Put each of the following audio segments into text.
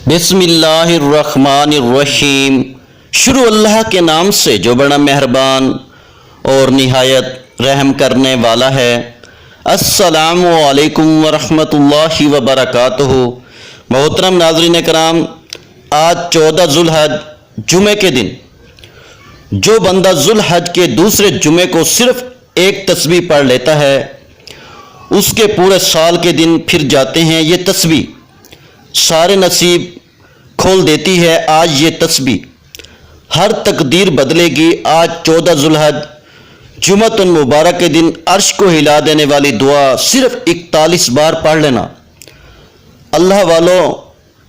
بسم اللہ الرحمن الرحیم۔ شروع اللہ کے نام سے جو بڑا مہربان اور نہایت رحم کرنے والا ہے۔ السلام علیکم ورحمۃ اللہ وبرکاتہ۔ محترم ناظرین کرام، آج 14 ذوالحج جمعے کے دن جو بندہ ذوالحج کے دوسرے جمعے کو صرف ایک تسبیح پڑھ لیتا ہے، اس کے پورے سال کے دن پھر جاتے ہیں۔ یہ تسبیح سارے نصیب کھول دیتی ہے۔ آج یہ تسبیح ہر تقدیر بدلے گی۔ آج 14 ذوالحج جمعۃ المبارک کے دن عرش کو ہلا دینے والی دعا صرف 41 بار پڑھ لینا۔ اللہ والوں،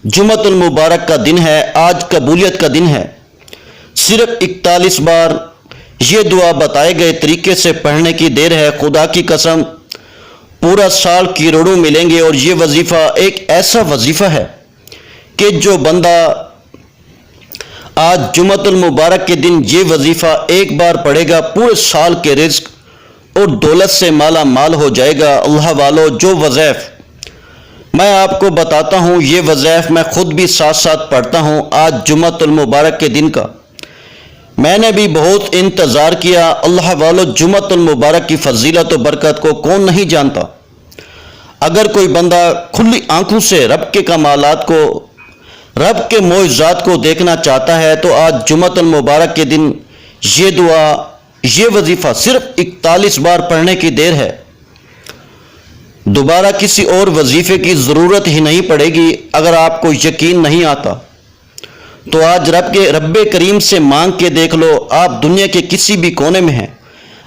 جمعۃ المبارک کا دن ہے، آج قبولیت کا دن ہے۔ صرف 41 بار یہ دعا بتائے گئے طریقے سے پڑھنے کی دیر ہے۔ خدا کی قسم پورا سال کروڑوں ملیں گے۔ اور یہ وظیفہ ایک ایسا وظیفہ ہے کہ جو بندہ آج جمعۃ المبارک کے دن یہ وظیفہ ایک بار پڑھے گا، پورے سال کے رزق اور دولت سے مالا مال ہو جائے گا۔ اللہ والو، جو وظائف میں آپ کو بتاتا ہوں، یہ وظائف میں خود بھی ساتھ ساتھ پڑھتا ہوں۔ آج جمعۃ المبارک کے دن کا میں نے بھی بہت انتظار کیا۔ اللہ والو، جمعۃ المبارک کی فضیلت و برکت کو کون نہیں جانتا؟ اگر کوئی بندہ کھلی آنکھوں سے رب کے کمالات کو، رب کے معجزات کو دیکھنا چاہتا ہے تو آج جمعۃ المبارک کے دن یہ دعا، یہ وظیفہ صرف 41 بار پڑھنے کی دیر ہے۔ دوبارہ کسی اور وظیفے کی ضرورت ہی نہیں پڑے گی۔ اگر آپ کو یقین نہیں آتا تو آج رب کریم سے مانگ کے دیکھ لو۔ آپ دنیا کے کسی بھی کونے میں ہیں،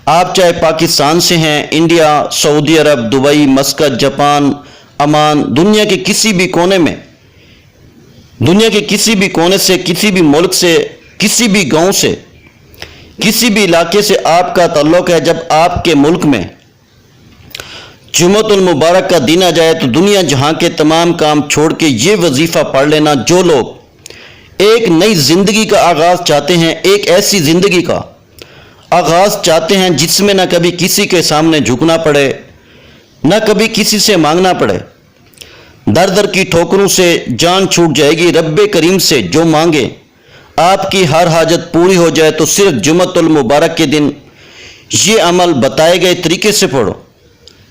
آپ چاہے پاکستان سے ہیں، انڈیا، سعودی عرب، دبئی، مسقط، جاپان، عمان، دنیا کے کسی بھی کونے میں، دنیا کے کسی بھی کونے سے، کسی بھی ملک سے، کسی بھی گاؤں سے، کسی بھی علاقے سے آپ کا تعلق ہے، جب آپ کے ملک میں جمعۃ المبارک کا دن آ جائے تو دنیا جہاں کے تمام کام چھوڑ کے یہ وظیفہ پڑھ لینا۔ جو لوگ ایک نئی زندگی کا آغاز چاہتے ہیں، ایک ایسی زندگی کا آغاز چاہتے ہیں جس میں نہ کبھی کسی کے سامنے جھکنا پڑے، نہ کبھی کسی سے مانگنا پڑے، در در کی ٹھوکروں سے جان چھوٹ جائے گی، رب کریم سے جو مانگے آپ کی ہر حاجت پوری ہو جائے، تو صرف جمعۃ المبارک کے دن یہ عمل بتائے گئے طریقے سے پڑھو۔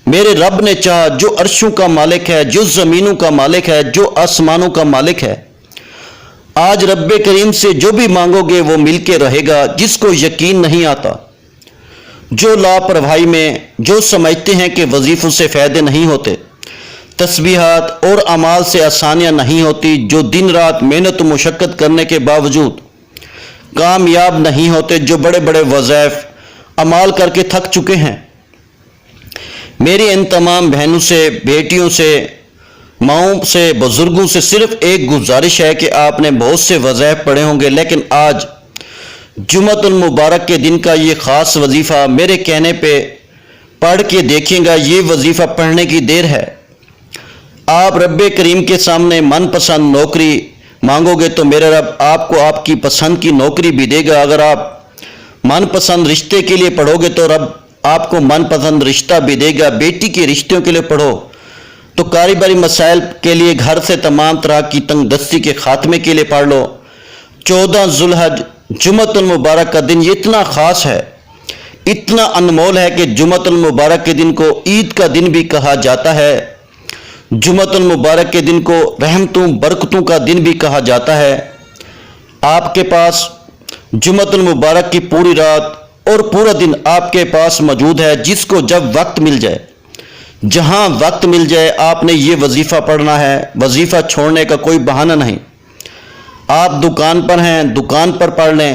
میرے رب نے چاہا، جو عرشوں کا مالک ہے، جو زمینوں کا مالک ہے، جو آسمانوں کا مالک ہے، آج رب کریم سے جو بھی مانگو گے وہ مل کے رہے گا۔ جس کو یقین نہیں آتا، جو لاپرواہی میں، جو سمجھتے ہیں کہ وظیفوں سے فائدے نہیں ہوتے، تسبیحات اور اعمال سے آسانیاں نہیں ہوتی، جو دن رات محنت و مشقت کرنے کے باوجود کامیاب نہیں ہوتے، جو بڑے بڑے وظائف اعمال کر کے تھک چکے ہیں، میری ان تمام بہنوں سے، بیٹیوں سے، ماؤں سے، بزرگوں سے صرف ایک گزارش ہے کہ آپ نے بہت سے وظائف پڑھے ہوں گے، لیکن آج جمعۃ المبارک کے دن کا یہ خاص وظیفہ میرے کہنے پہ پڑھ کے دیکھیں گا۔ یہ وظیفہ پڑھنے کی دیر ہے۔ آپ رب کریم کے سامنے من پسند نوکری مانگو گے تو میرے رب آپ کو آپ کی پسند کی نوکری بھی دے گا۔ اگر آپ من پسند رشتے کے لیے پڑھو گے تو رب آپ کو من پسند رشتہ بھی دے گا۔ بیٹی کے رشتوں کے لیے پڑھو تو کاروباری مسائل کے لیے، گھر سے تمام طرح کی تنگ دستی کے خاتمے کے لیے پڑھ لو۔ 14 ذوالحج جمعۃ المبارک کا دن یہ اتنا خاص ہے، اتنا انمول ہے کہ جمعۃ المبارک کے دن کو عید کا دن بھی کہا جاتا ہے۔ جمعۃ المبارک کے دن کو رحمتوں برکتوں کا دن بھی کہا جاتا ہے۔ آپ کے پاس جمعۃ المبارک کی پوری رات اور پورا دن آپ کے پاس موجود ہے۔ جس کو جب وقت مل جائے، جہاں وقت مل جائے، آپ نے یہ وظیفہ پڑھنا ہے۔ وظیفہ چھوڑنے کا کوئی بہانہ نہیں۔ آپ دکان پر ہیں، دکان پر پڑھ لیں،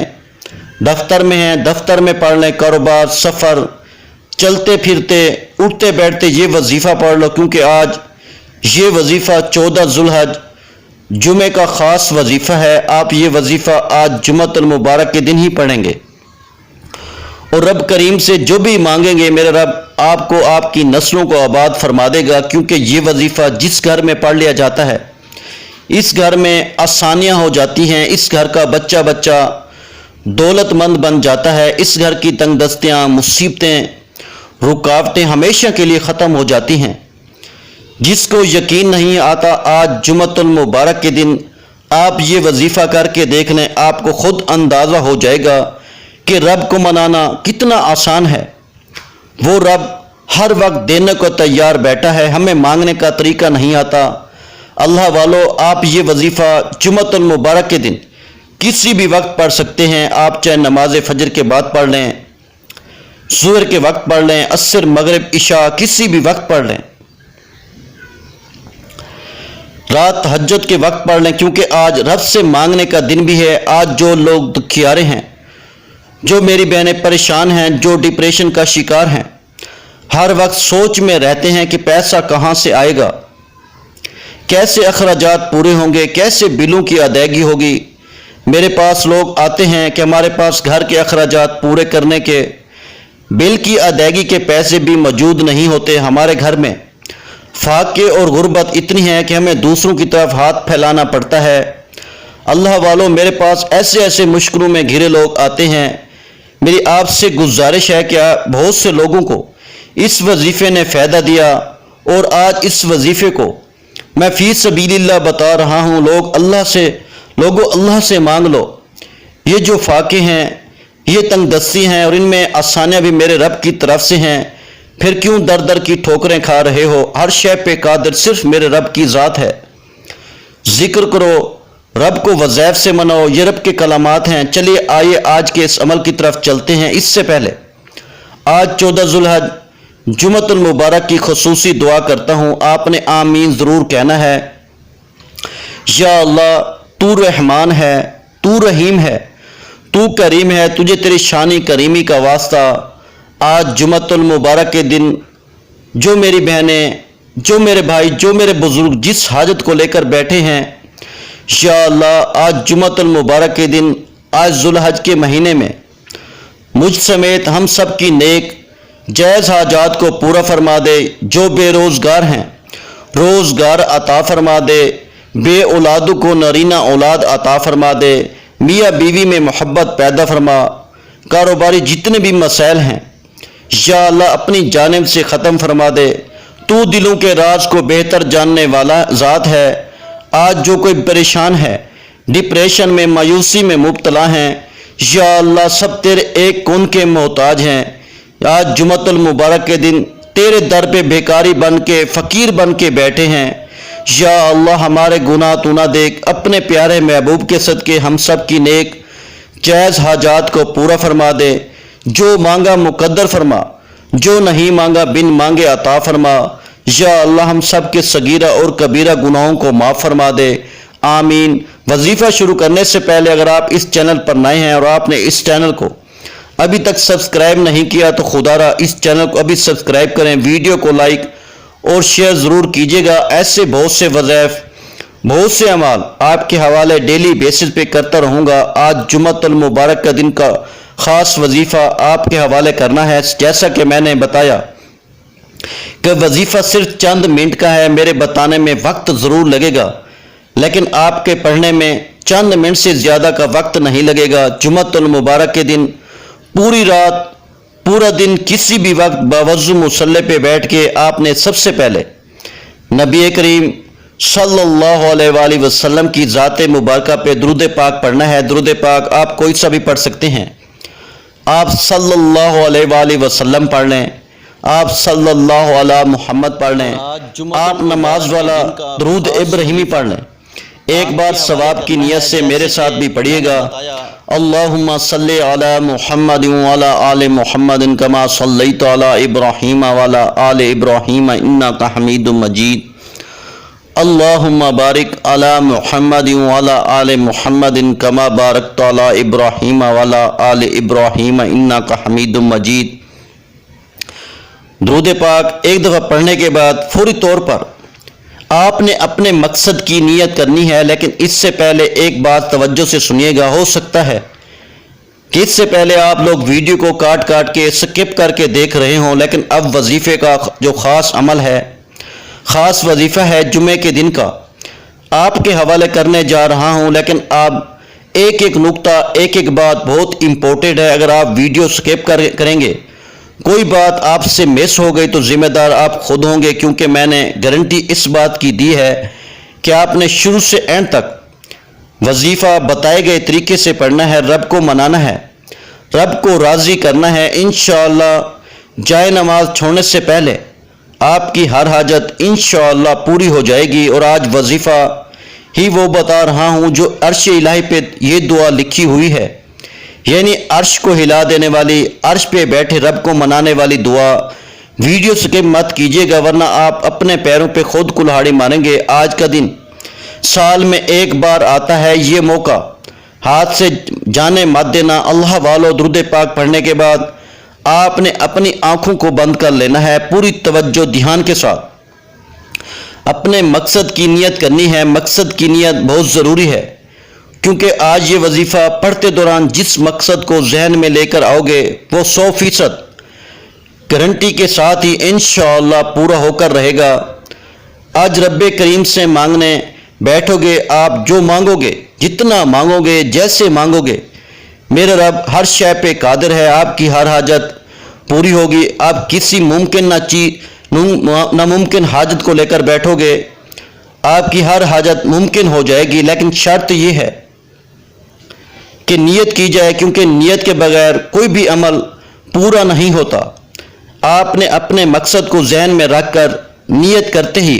دفتر میں ہیں، دفتر میں پڑھ لیں، کاروبار، سفر، چلتے پھرتے، اٹھتے بیٹھتے یہ وظیفہ پڑھ لو، کیونکہ آج یہ وظیفہ 14 ذوالحج جمعے کا خاص وظیفہ ہے۔ آپ یہ وظیفہ آج جمعۃ المبارک کے دن ہی پڑھیں گے اور رب کریم سے جو بھی مانگیں گے، میرے رب آپ کو آپ کی نسلوں کو آباد فرما دے گا، کیونکہ یہ وظیفہ جس گھر میں پڑھ لیا جاتا ہے، اس گھر میں آسانیاں ہو جاتی ہیں، اس گھر کا بچہ بچہ دولت مند بن جاتا ہے، اس گھر کی تنگ دستیاں، مصیبتیں، رکاوٹیں ہمیشہ کے لیے ختم ہو جاتی ہیں۔ جس کو یقین نہیں آتا، آج جمعۃ المبارک کے دن آپ یہ وظیفہ کر کے دیکھ لیں، آپ کو خود اندازہ ہو جائے گا کہ رب کو منانا کتنا آسان ہے۔ وہ رب ہر وقت دینے کو تیار بیٹھا ہے، ہمیں مانگنے کا طریقہ نہیں آتا۔ اللہ والو، آپ یہ وظیفہ جمعۃ المبارک کے دن کسی بھی وقت پڑھ سکتے ہیں۔ آپ چاہے نماز فجر کے بعد پڑھ لیں، ظہر کے وقت پڑھ لیں، عصر، مغرب، عشاء، کسی بھی وقت پڑھ لیں، رات تہجد کے وقت پڑھ لیں، کیونکہ آج رب سے مانگنے کا دن بھی ہے۔ آج جو لوگ دکھیارے ہیں، جو میری بہنیں پریشان ہیں، جو ڈپریشن کا شکار ہیں، ہر وقت سوچ میں رہتے ہیں کہ پیسہ کہاں سے آئے گا، کیسے اخراجات پورے ہوں گے، کیسے بلوں کی ادائیگی ہوگی۔ میرے پاس لوگ آتے ہیں کہ ہمارے پاس گھر کے اخراجات پورے کرنے کے، بل کی ادائیگی کے پیسے بھی موجود نہیں ہوتے۔ ہمارے گھر میں فاقے اور غربت اتنی ہے کہ ہمیں دوسروں کی طرف ہاتھ پھیلانا پڑتا ہے۔ اللہ والوں، میرے پاس ایسے مشکلوں میں گھرے لوگ آتے ہیں۔ میری آپ سے گزارش ہے کہ بہت سے لوگوں کو اس وظیفے نے فائدہ دیا، اور آج اس وظیفے کو میں فی سبیل اللہ بتا رہا ہوں۔ لوگوں اللہ سے مانگ لو۔ یہ جو فاقے ہیں، یہ تنگ دستی ہیں، اور ان میں آسانیاں بھی میرے رب کی طرف سے ہیں۔ پھر کیوں در در کی ٹھوکریں کھا رہے ہو؟ ہر شے پہ قادر صرف میرے رب کی ذات ہے۔ ذکر کرو، رب کو وظائف سے مناؤ، یہ رب کے کلمات ہیں۔ چلیے آئیے آج کے اس عمل کی طرف چلتے ہیں۔ اس سے پہلے آج 14 ذوالحج جمعۃ المبارک کی خصوصی دعا کرتا ہوں، آپ نے آمین ضرور کہنا ہے۔ یا اللہ، تو رحمان ہے، تو رحیم ہے، تو کریم ہے، تجھے تیری شانی کریمی کا واسطہ۔ آج جمعۃ المبارک کے دن جو میری بہنیں، جو میرے بھائی، جو میرے بزرگ جس حاجت کو لے کر بیٹھے ہیں، یا اللہ آج جمعۃ المبارک کے دن، آج ذوالحج کے مہینے میں مجھ سمیت ہم سب کی نیک جائز حاجات کو پورا فرما دے۔ جو بے روزگار ہیں، روزگار عطا فرما دے، بے اولادوں کو نرینہ اولاد عطا فرما دے، میاں بیوی میں محبت پیدا فرما، کاروباری جتنے بھی مسائل ہیں یا اللہ اپنی جانب سے ختم فرما دے۔ تو دلوں کے راز کو بہتر جاننے والا ذات ہے۔ آج جو کوئی پریشان ہے، ڈپریشن میں، مایوسی میں مبتلا ہیں، یا اللہ سب تیرے ایک کون کے محتاج ہیں۔ آج جمعۃ المبارک کے دن تیرے در پہ بھیکاری بن کے، فقیر بن کے بیٹھے ہیں۔ یا اللہ ہمارے گناہ تو نہ دیکھ، اپنے پیارے محبوب کے صدقے ہم سب کی نیک جائز حاجات کو پورا فرما دے۔ جو مانگا مقدر فرما، جو نہیں مانگا بن مانگے عطا فرما۔ یا اللہ ہم سب کے صغیرہ اور کبیرہ گناہوں کو معاف فرما دے، آمین۔ وظیفہ شروع کرنے سے پہلے اگر آپ اس چینل پر نئے ہیں اور آپ نے اس چینل کو ابھی تک سبسکرائب نہیں کیا تو خدا را اس چینل کو ابھی سبسکرائب کریں، ویڈیو کو لائک اور شیئر ضرور کیجیے گا۔ ایسے بہت سے وظائف، بہت سے اعمال آپ کے حوالے ڈیلی بیسس پہ کرتا رہوں گا۔ آج جمعۃ المبارک کا دن کا خاص وظیفہ آپ کے حوالے کرنا ہے۔ جیسا کہ میں نے بتایا کہ وظیفہ صرف چند منٹ کا ہے، میرے بتانے میں وقت ضرور لگے گا، لیکن آپ کے پڑھنے میں چند منٹ سے زیادہ کا وقت نہیں لگے گا۔ جمعۃ المبارک کے دن پوری رات، پورا دن، کسی بھی وقت باوضو مصلی پہ بیٹھ کے آپ نے سب سے پہلے نبی کریم صلی اللہ علیہ وآلہ وسلم کی ذات مبارکہ پہ درود پاک پڑھنا ہے۔ درود پاک آپ کوئی سا بھی پڑھ سکتے ہیں، آپ صلی اللہ علیہ وآلہ وسلم پڑھ لیں، آپ صلی اللہ علی محمد پڑھ لیں، آپ نماز والا درود ابراہیمی پڑھ لیں۔ ایک بار ثواب کی نیت سے میرے ساتھ بھی پڑھیے گا، اللہم صلی علی محمد وعلی آل محمد کما صلیت علی ابراہیم وعلی آل ابراہیم انک حمید مجید، اللہم بارک علی محمد وعلی آل محمد کما بارکت علی ابراہیم وعلی آل ابراہیم انک حمید مجید۔ درود پاک ایک دفعہ پڑھنے کے بعد فوری طور پر آپ نے اپنے مقصد کی نیت کرنی ہے، لیکن اس سے پہلے ایک بات توجہ سے سنیے گا۔ ہو سکتا ہے کہ اس سے پہلے آپ لوگ ویڈیو کو کاٹ کے سکپ کر کے دیکھ رہے ہوں، لیکن اب وظیفے کا جو خاص عمل ہے، خاص وظیفہ ہے جمعے کے دن کا، آپ کے حوالے کرنے جا رہا ہوں۔ لیکن آپ ایک نقطہ، ایک بات بہت امپورٹنٹ ہے۔ اگر آپ ویڈیو سکپ کریں گے، کوئی بات آپ سے مس ہو گئی تو ذمہ دار آپ خود ہوں گے، کیونکہ میں نے گارنٹی اس بات کی دی ہے کہ آپ نے شروع سے اینڈ تک وظیفہ بتائے گئے طریقے سے پڑھنا ہے، رب کو منانا ہے، رب کو راضی کرنا ہے۔ انشاءاللہ جائے نماز چھوڑنے سے پہلے آپ کی ہر حاجت انشاءاللہ پوری ہو جائے گی۔ اور آج وظیفہ ہی وہ بتا رہا ہوں جو عرش الہی پہ یہ دعا لکھی ہوئی ہے، یعنی عرش کو ہلا دینے والی، عرش پہ بیٹھے رب کو منانے والی دعا۔ ویڈیو سکپ مت کیجیے گا ورنہ آپ اپنے پیروں پہ خود کلہاڑی ماریں گے۔ آج کا دن سال میں ایک بار آتا ہے، یہ موقع ہاتھ سے جانے مت دینا۔ اللہ والو درود پاک پڑھنے کے بعد آپ نے اپنی آنکھوں کو بند کر لینا ہے، پوری توجہ دھیان کے ساتھ اپنے مقصد کی نیت کرنی ہے۔ مقصد کی نیت بہت ضروری ہے، کیونکہ آج یہ وظیفہ پڑھتے دوران جس مقصد کو ذہن میں لے کر آؤ گے وہ 100% گارنٹی کے ساتھ ہی انشاءاللہ پورا ہو کر رہے گا۔ آج رب کریم سے مانگنے بیٹھو گے، آپ جو مانگو گے، جتنا مانگو گے، جیسے مانگو گے، میرے رب ہر شے پہ قادر ہے، آپ کی ہر حاجت پوری ہوگی۔ آپ کسی ناممکن حاجت کو لے کر بیٹھو گے، آپ کی ہر حاجت ممکن ہو جائے گی، لیکن شرط یہ ہے کہ نیت کی جائے، کیونکہ نیت کے بغیر کوئی بھی عمل پورا نہیں ہوتا۔ آپ نے اپنے مقصد کو ذہن میں رکھ کر نیت کرتے ہی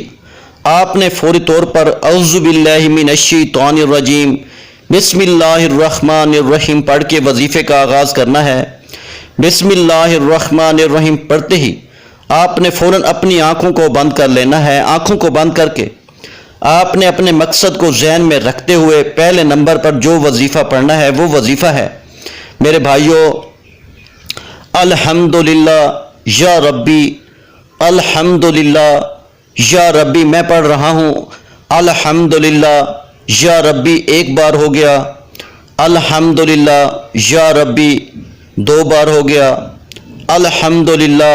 آپ نے فوری طور پر اعوذ باللہ من الشیطان الرجیم بسم اللہ الرحمن الرحیم پڑھ کے وظیفے کا آغاز کرنا ہے۔ بسم اللہ الرحمن الرحیم پڑھتے ہی آپ نے فوراً اپنی آنکھوں کو بند کر لینا ہے۔ آنکھوں کو بند کر کے آپ نے اپنے مقصد کو ذہن میں رکھتے ہوئے پہلے نمبر پر جو وظیفہ پڑھنا ہے وہ وظیفہ ہے میرے بھائیوں، الحمدللہ یا ربی، الحمدللہ یا ربی۔ میں پڑھ رہا ہوں الحمدللہ یا ربی، ایک بار ہو گیا، الحمدللہ یا ربی 2 بار ہو گیا، الحمدللہ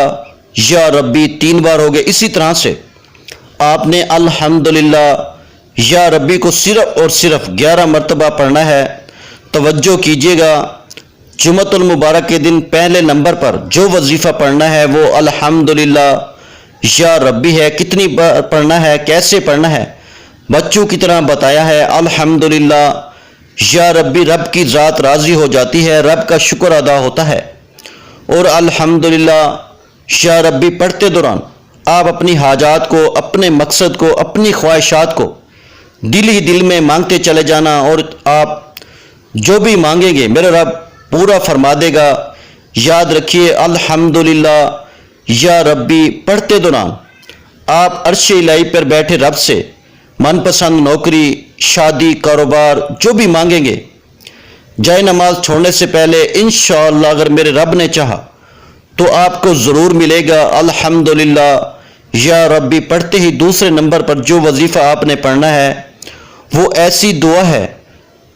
یا ربی 3 بار ہو گیا۔ اسی طرح سے آپ نے الحمدللہ یا ربی کو صرف اور صرف 11 مرتبہ پڑھنا ہے۔ توجہ کیجیے گا، جمعۃ المبارک کے دن پہلے نمبر پر جو وظیفہ پڑھنا ہے وہ الحمدللہ یا ربی ہے۔ کتنی بار پڑھنا ہے، کیسے پڑھنا ہے، بچوں کی طرح بتایا ہے۔ الحمدللہ یا ربی، رب کی ذات راضی ہو جاتی ہے، رب کا شکر ادا ہوتا ہے۔ اور الحمدللہ یا ربی پڑھتے دوران آپ اپنی حاجات کو، اپنے مقصد کو، اپنی خواہشات کو دل ہی دل میں مانگتے چلے جانا، اور آپ جو بھی مانگیں گے میرے رب پورا فرما دے گا۔ یاد رکھیے الحمدللہ یا ربی پڑھتے دوران آپ عرش الہی پر بیٹھے رب سے من پسند نوکری، شادی، کاروبار جو بھی مانگیں گے، جائے نماز چھوڑنے سے پہلے انشاءاللہ اگر میرے رب نے چاہا تو آپ کو ضرور ملے گا۔ الحمدللہ یا ربی پڑھتے ہی دوسرے نمبر پر جو وظیفہ آپ نے پڑھنا ہے وہ ایسی دعا ہے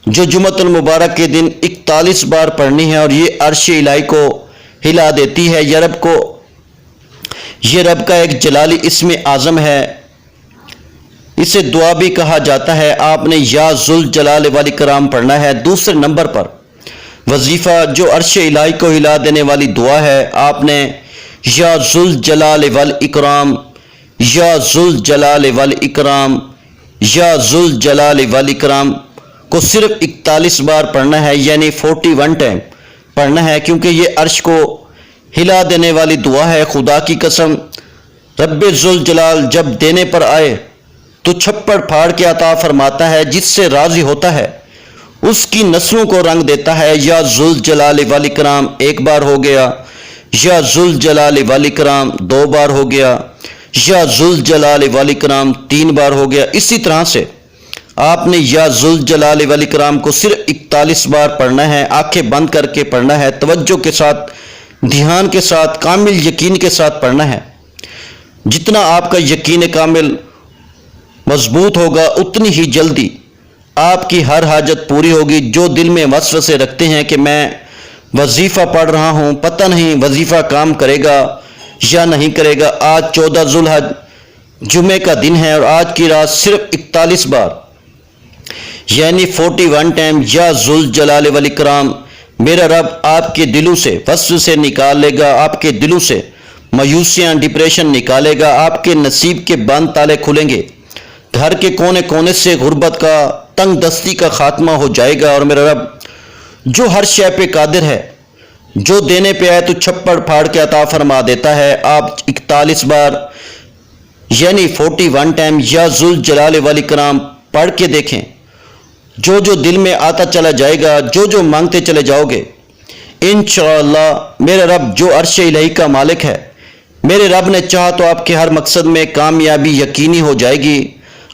جو جمعۃ المبارک کے دن 41 بار پڑھنی ہے، اور یہ عرش الہی کو ہلا دیتی ہے۔ یہ رب کا ایک جلالی اسم اعظم ہے، اسے دعا بھی کہا جاتا ہے۔ آپ نے یا ذوالجلال والاکرام پڑھنا ہے۔ دوسرے نمبر پر وظیفہ جو عرش الہی کو ہلا دینے والی دعا ہے، آپ نے یا ذوالجلال والاکرام، یا ذوالجلال والاکرام، یا ذوالجلال والاکرام کو صرف 41 بار پڑھنا ہے، یعنی 41 ٹائم پڑھنا ہے، کیونکہ یہ عرش کو ہلا دینے والی دعا ہے۔ خدا کی قسم رب ذوالجلال جب دینے پر آئے تو چھپڑ پھاڑ کے عطا فرماتا ہے، جس سے راضی ہوتا ہے اس کی نسلوں کو رنگ دیتا ہے۔ یا ذوالجلال والاکرام 1 بار ہو گیا، یا ذوالجلال والاکرام 2 بار ہو گیا، یا ذوالجلال والاکرام 3 بار ہو گیا۔ اسی طرح سے آپ نے یا ذوالجلال والاکرام کو صرف 41 بار پڑھنا ہے، آنکھیں بند کر کے پڑھنا ہے، توجہ کے ساتھ، دھیان کے ساتھ، کامل یقین کے ساتھ پڑھنا ہے۔ جتنا آپ کا یقین کامل مضبوط ہوگا اتنی ہی جلدی آپ کی ہر حاجت پوری ہوگی۔ جو دل میں وسوسے رکھتے ہیں کہ میں وظیفہ پڑھ رہا ہوں، پتہ نہیں وظیفہ کام کرے گا یا نہیں کرے گا، آج 14 ذوالحج جمعے کا دن ہے، اور آج کی رات صرف 41 بار یعنی 41 ٹائم یا ذوالجلال والاکرام میرا رب آپ کے دلوں سے وسوسے نکال لے گا، آپ کے دلوں سے مایوسیاں، ڈپریشن نکالے گا، آپ کے نصیب کے بند تالے کھلیں گے، گھر کے کونے کونے سے غربت کا تنگ دستی کا خاتمہ ہو جائے گا، اور میرا رب جو ہر شے پہ قادر ہے، جو دینے پہ آئے تو چھپڑ پھاڑ کے عطا فرما دیتا ہے۔ آپ 41 بار یعنی 41 ٹائم یا ذوالجلال والاکرام پڑھ کے دیکھیں، جو دل میں آتا چلا جائے گا، جو مانگتے چلے جاؤ گے، انشاءاللہ میرے رب جو عرش الہی کا مالک ہے، میرے رب نے چاہا تو آپ کے ہر مقصد میں کامیابی یقینی ہو جائے گی۔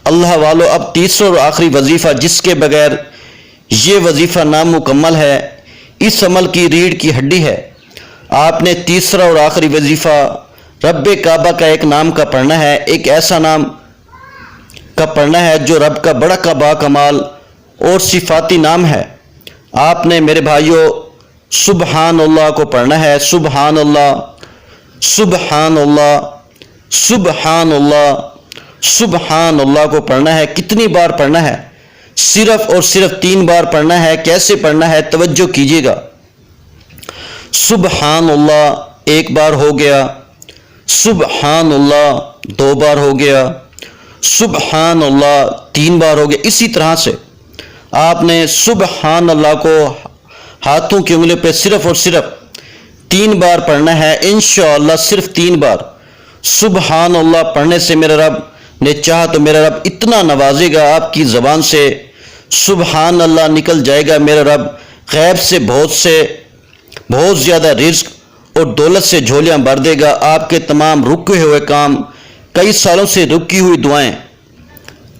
اللہ والو، اب تیسرا اور آخری وظیفہ جس کے بغیر یہ وظیفہ نامکمل ہے، اس عمل کی ریڑھ کی ہڈی ہے۔ آپ نے تیسرا اور آخری وظیفہ رب کعبہ کا ایک نام کا پڑھنا ہے، ایک ایسا نام کا پڑھنا ہے جو رب کا بڑا با کمال اور صفاتی نام ہے۔ آپ نے میرے بھائیوں سبحان اللہ کو پڑھنا ہے، سبحان اللہ، سبحان اللہ، سبحان اللہ، سبحان اللہ کو پڑھنا ہے۔ کتنی بار پڑھنا ہے؟ صرف اور صرف 3 بار پڑھنا ہے۔ کیسے پڑھنا ہے؟ توجہ کیجیے گا۔ سبحان اللہ 1 بار ہو گیا، سبحان اللہ 2 بار ہو گیا، سبحان اللہ 3 بار ہو گیا۔ اسی طرح سے آپ نے سبحان اللہ کو ہاتھوں کی انگلیوں پہ صرف اور صرف 3 بار پڑھنا ہے، انشاءاللہ صرف 3 بار۔ سبحان اللہ پڑھنے سے میرا رب نے چاہا تو میرا رب اتنا نوازے گا، آپ کی زبان سے سبحان اللہ نکل جائے گا۔ میرا رب غیب سے بہت زیادہ رزق اور دولت سے جھولیاں بھر دے گا۔ آپ کے تمام رکے ہوئے کام، کئی سالوں سے رکی ہوئی دعائیں،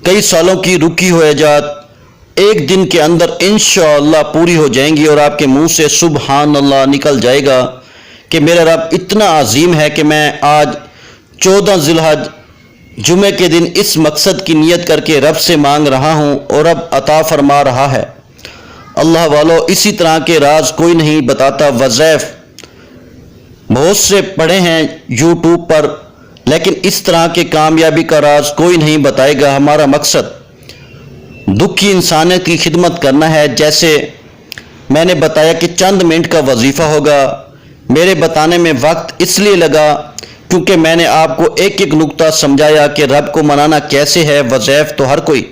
کئی سالوں کی رکی ہوئی حاجات ایک دن کے اندر انشاءاللہ پوری ہو جائیں گی، اور آپ کے منہ سے سبحان اللہ نکل جائے گا کہ میرا رب اتنا عظیم ہے کہ میں آج 14 ذی الحج جمعے کے دن اس مقصد کی نیت کر کے رب سے مانگ رہا ہوں اور رب عطا فرما رہا ہے۔ اللہ والو، اسی طرح کے راز کوئی نہیں بتاتا۔ وظائف بہت سے پڑھے ہیں یوٹیوب پر، لیکن اس طرح کے کامیابی کا راز کوئی نہیں بتائے گا۔ ہمارا مقصد دکھی انسانیت کی خدمت کرنا ہے۔ جیسے میں نے بتایا کہ چند منٹ کا وظیفہ ہوگا، میرے بتانے میں وقت اس لیے لگا کیونکہ میں نے آپ کو ایک ایک نقطہ سمجھایا کہ رب کو منانا کیسے ہے۔ وظائف تو ہر کوئی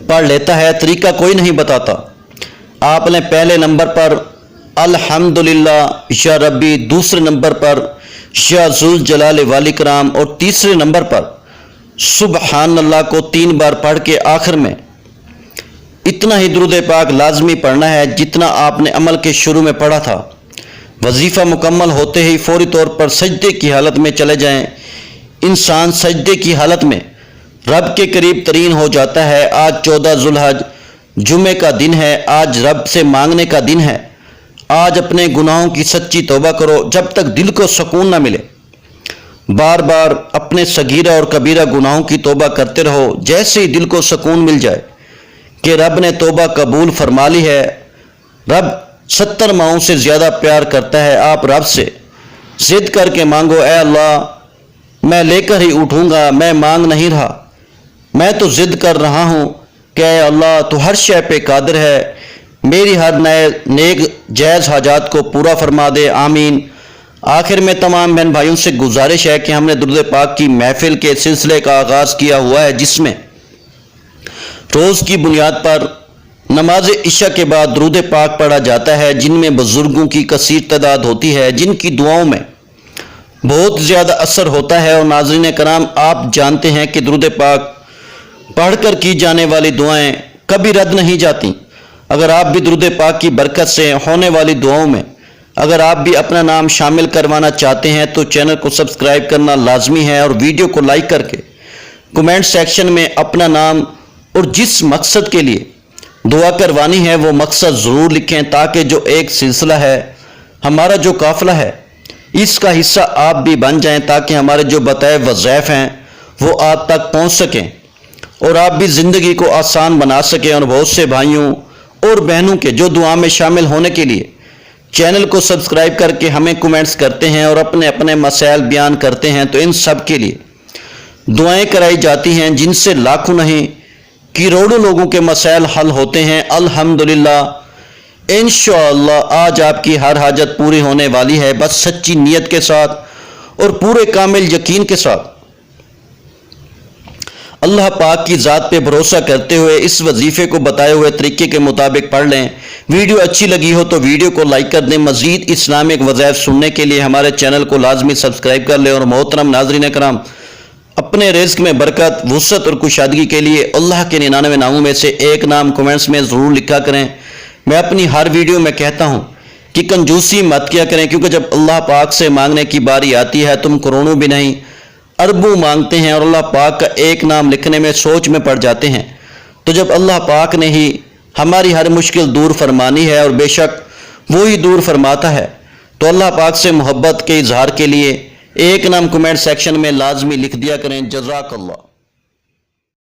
پڑھ لیتا ہے، طریقہ کوئی نہیں بتاتا۔ آپ نے پہلے نمبر پر الحمدللہ یا ربی، دوسرے نمبر پر یا ذوالجلال والاکرام، اور تیسرے نمبر پر سبحان اللہ کو 3 بار پڑھ کے آخر میں اتنا ہی درود پاک لازمی پڑھنا ہے جتنا آپ نے عمل کے شروع میں پڑھا تھا۔ وظیفہ مکمل ہوتے ہی فوری طور پر سجدے کی حالت میں چلے جائیں۔ انسان سجدے کی حالت میں رب کے قریب ترین ہو جاتا ہے۔ آج 14 ذی الحج جمعے کا دن ہے، آج رب سے مانگنے کا دن ہے۔ آج اپنے گناہوں کی سچی توبہ کرو جب تک دل کو سکون نہ ملے۔ بار بار اپنے صغیرہ اور کبیرہ گناہوں کی توبہ کرتے رہو، جیسے ہی دل کو سکون مل جائے کہ رب نے توبہ قبول فرما لی ہے۔ رب 70 ماؤں سے زیادہ پیار کرتا ہے۔ آپ رب سے ضد کر کے مانگو، اے اللہ میں لے کر ہی اٹھوں گا، میں مانگ نہیں رہا، میں تو ضد کر رہا ہوں کہ اے اللہ تو ہر شے پہ قادر ہے، میری ہر نیک جائز حاجات کو پورا فرما دے، آمین۔ آخر میں تمام بہن بھائیوں سے گزارش ہے کہ ہم نے درود پاک کی محفل کے سلسلے کا آغاز کیا ہوا ہے، جس میں روز کی بنیاد پر نماز عشاء کے بعد درود پاک پڑھا جاتا ہے، جن میں بزرگوں کی کثیر تعداد ہوتی ہے، جن کی دعاؤں میں بہت زیادہ اثر ہوتا ہے۔ اور ناظرین کرام، آپ جانتے ہیں کہ درود پاک پڑھ کر کی جانے والی دعائیں کبھی رد نہیں جاتی۔ اگر آپ بھی درود پاک کی برکت سے ہونے والی دعاؤں میں اگر آپ بھی اپنا نام شامل کروانا چاہتے ہیں تو چینل کو سبسکرائب کرنا لازمی ہے، اور ویڈیو کو لائک کر کے کمنٹ سیکشن میں اپنا نام اور جس مقصد کے لیے دعا کروانی ہے وہ مقصد ضرور لکھیں، تاکہ جو ایک سلسلہ ہے، ہمارا جو قافلہ ہے، اس کا حصہ آپ بھی بن جائیں، تاکہ ہمارے جو بتائے وظائف ہیں وہ آپ تک پہنچ سکیں اور آپ بھی زندگی کو آسان بنا سکیں۔ اور بہت سے بھائیوں اور بہنوں کے جو دعا میں شامل ہونے کے لیے چینل کو سبسکرائب کر کے ہمیں کمنٹس کرتے ہیں اور اپنے اپنے مسائل بیان کرتے ہیں، تو ان سب کے لیے دعائیں کرائی جاتی ہیں، جن سے لاکھوں نہیں کروڑوں لوگوں کے مسائل حل ہوتے ہیں۔ الحمدللہ انشاءاللہ آج آپ کی ہر حاجت پوری ہونے والی ہے، بس سچی نیت کے ساتھ اور پورے کامل یقین کے ساتھ۔ اللہ پاک کی ذات پہ بھروسہ کرتے ہوئے اس وظیفے کو بتائے ہوئے طریقے کے مطابق پڑھ لیں۔ ویڈیو اچھی لگی ہو تو ویڈیو کو لائک کر دیں۔ مزید اسلامک وظائف سننے کے لیے ہمارے چینل کو لازمی سبسکرائب کر لیں۔ اور محترم ناظرین کرام، اپنے رزق میں برکت، وسعت اور کشادگی کے لیے اللہ کے 99 ناموں میں سے ایک نام کمنٹس میں ضرور لکھا کریں۔ میں اپنی ہر ویڈیو میں کہتا ہوں کہ کنجوسی مت کیا کریں، کیونکہ جب اللہ پاک سے مانگنے کی باری آتی ہے تم کروڑوں بھی نہیں اربوں مانگتے ہیں اور اللہ پاک کا ایک نام لکھنے میں سوچ میں پڑ جاتے ہیں۔ تو جب اللہ پاک نے ہی ہماری ہر مشکل دور فرمانی ہے، اور بے شک وہی دور فرماتا ہے، تو اللہ پاک سے محبت کے اظہار کے لیے ایک نام کمنٹ سیکشن میں لازمی لکھ دیا کریں۔ جزاک اللہ۔